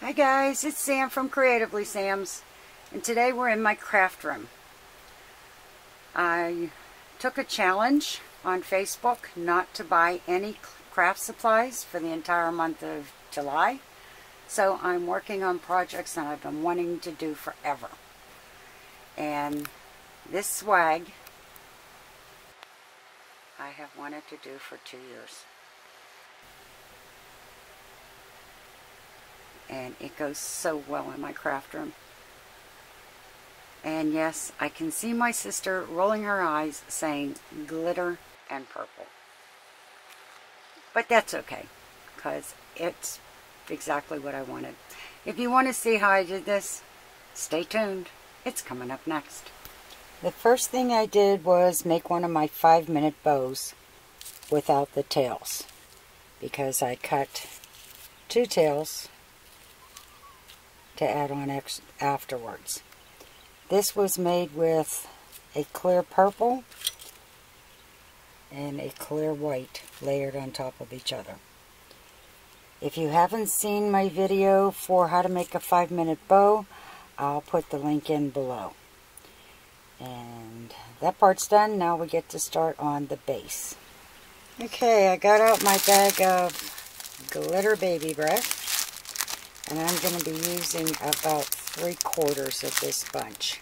Hi guys, it's Sam from Creatively Sam's, and today we're in my craft room. I took a challenge on Facebook not to buy any craft supplies for the entire month of July, so I'm working on projects that I've been wanting to do forever. And this swag I have wanted to do for 2 years. And it goes so well in my craft room. And yes, I can see my sister rolling her eyes saying glitter and purple. But that's okay, because it's exactly what I wanted. If you want to see how I did this, stay tuned. It's coming up next. The first thing I did was make one of my 5-minute bows without the tails, because I cut 2 tails to add on afterwards. This was made with a clear purple and a clear white layered on top of each other. If you haven't seen my video for how to make a 5-minute bow, I'll put the link in below. And that part's done. Now we get to start on the base. Okay, I got out my bag of glitter baby breath. And I'm going to be using about 3/4 of this bunch.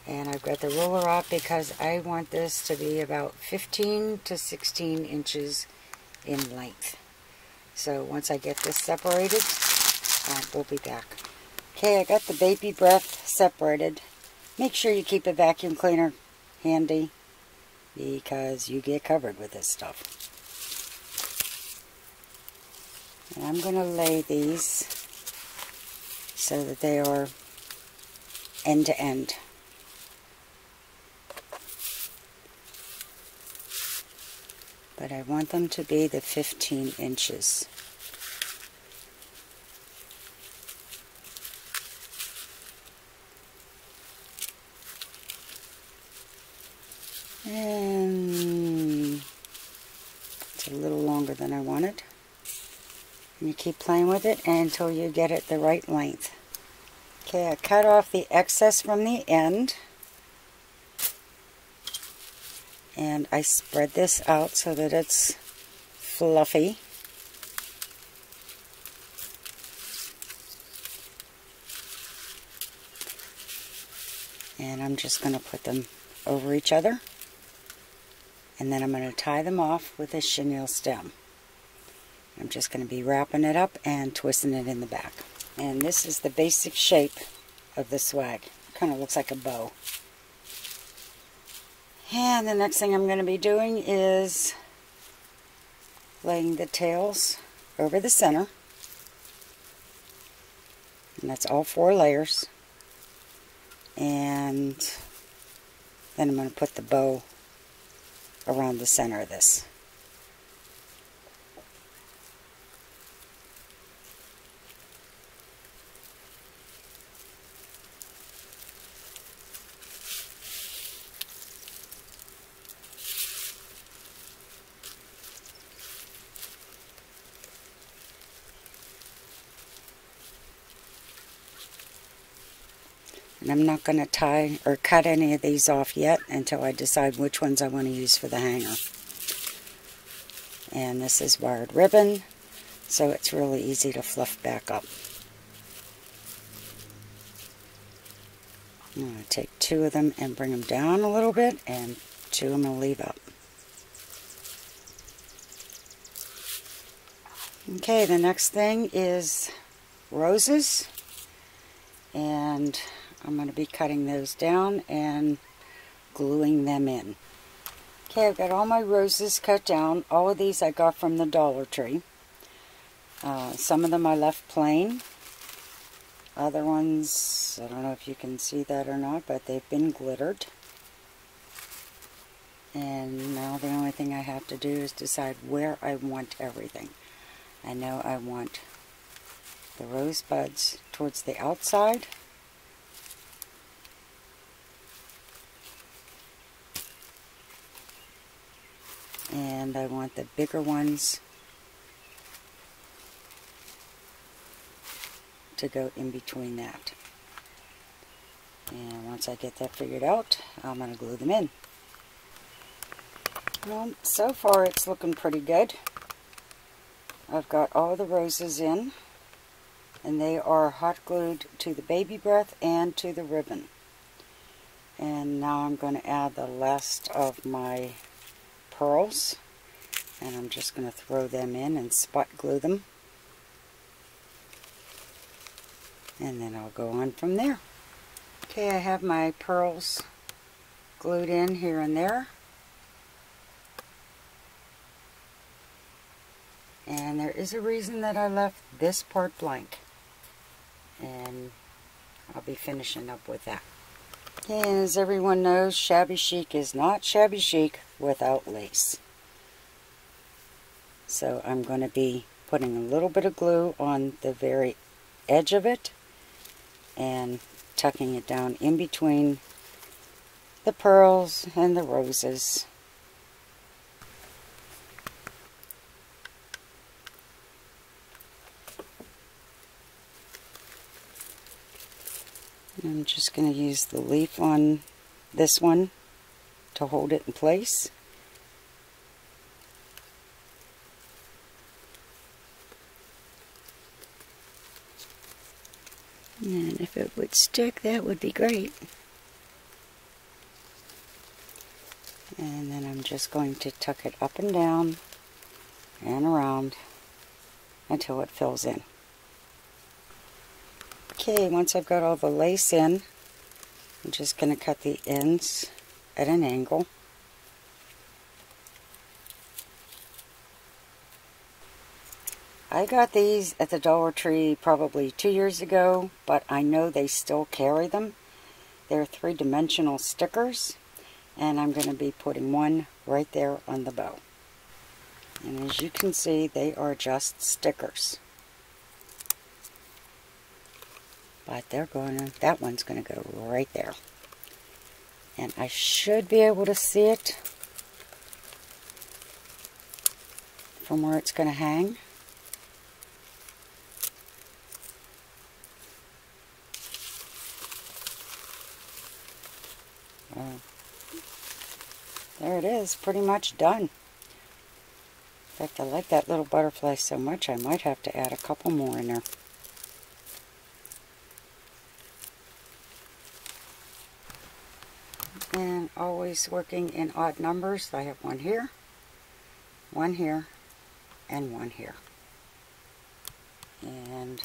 And I've got the ruler out because I want this to be about 15 to 16 inches in length. So once I get this separated, we'll be back. Okay, I got the baby breath separated. Make sure you keep a vacuum cleaner handy because you get covered with this stuff. And I'm going to lay these so that they are end to end. But I want them to be the 15 inches. And it's a little longer than I wanted. And you keep playing with it until you get it the right length. Okay, I cut off the excess from the end. And I spread this out so that it's fluffy. And I'm just going to put them over each other. And then I'm going to tie them off with a chenille stem. I'm just going to be wrapping it up and twisting it in the back. And this is the basic shape of the swag. Kind of looks like a bow. And the next thing I'm going to be doing is laying the tails over the center. And that's all 4 layers. And then I'm going to put the bow around the center of this. And I'm not going to tie or cut any of these off yet until I decide which ones I want to use for the hanger. And this is wired ribbon, so it's really easy to fluff back up. I'm going to take 2 of them and bring them down a little bit, and 2 I'm going to leave up. Okay, the next thing is roses. And I'm going to be cutting those down and gluing them in. Okay, I've got all my roses cut down. All of these I got from the Dollar Tree. Some of them I left plain. Other ones, I don't know if you can see that or not, but they've been glittered. And now the only thing I have to do is decide where I want everything. I know I want the rosebuds towards the outside. And I want the bigger ones to go in between that. And once I get that figured out, I'm going to glue them in. Well, so far it's looking pretty good. I've got all the roses in, and they are hot glued to the baby breath and to the ribbon. And now I'm going to add the last of my pearls, and I'm just going to throw them in and spot glue them. And then I'll go on from there. Okay, I have my pearls glued in here and there. And there is a reason that I left this part blank. And I'll be finishing up with that. Okay, and as everyone knows, Shabby Chic is not Shabby Chic without lace. So I'm going to be putting a little bit of glue on the very edge of it and tucking it down in between the pearls and the roses. And I'm just going to use the leaf on this one to hold it in place. And if it would stick, that would be great. And then I'm just going to tuck it up and down and around until it fills in. Okay, once I've got all the lace in, I'm just going to cut the ends at an angle. I got these at the Dollar Tree probably 2 years ago, but I know they still carry them. They're 3-dimensional stickers, and I'm going to be putting one right there on the bow. And as you can see, they are just stickers. But that one's going to go right there. And I should be able to see it from where it's going to hang. There it is, pretty much done. In fact, I like that little butterfly so much I might have to add a couple more in there. And always working in odd numbers. I have one here, and one here. And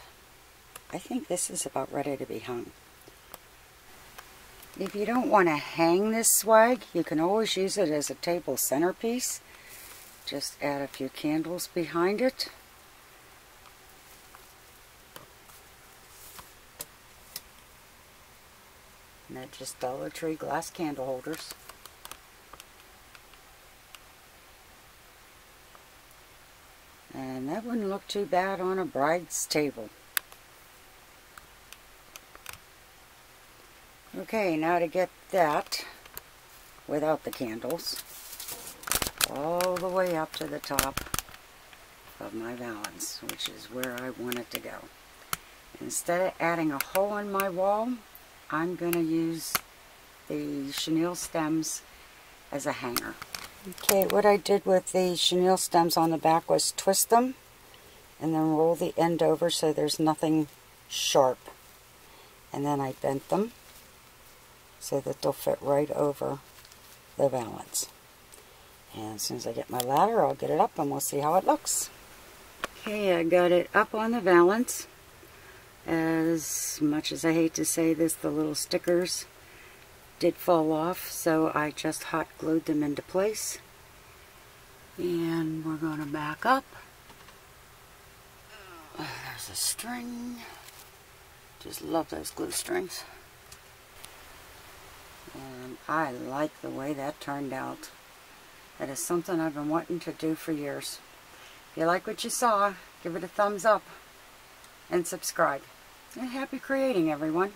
I think this is about ready to be hung. If you don't want to hang this swag, you can always use it as a table centerpiece. Just add a few candles behind it. And they're just Dollar Tree glass candle holders. And that wouldn't look too bad on a bride's table. Okay, now to get that without the candles all the way up to the top of my valance, which is where I want it to go. Instead of adding a hole in my wall, I'm going to use the chenille stems as a hanger. Okay, what I did with the chenille stems on the back was twist them and then roll the end over so there's nothing sharp. And then I bent them so that they'll fit right over the valance. And as soon as I get my ladder, I'll get it up and we'll see how it looks. Okay, I got it up on the valance. As much as I hate to say this, the little stickers did fall off, so I just hot glued them into place. And we're going to back up. There's a string. Just love those glue strings. And I like the way that turned out. That is something I've been wanting to do for years. If you like what you saw, give it a thumbs up and subscribe. And happy creating, everyone.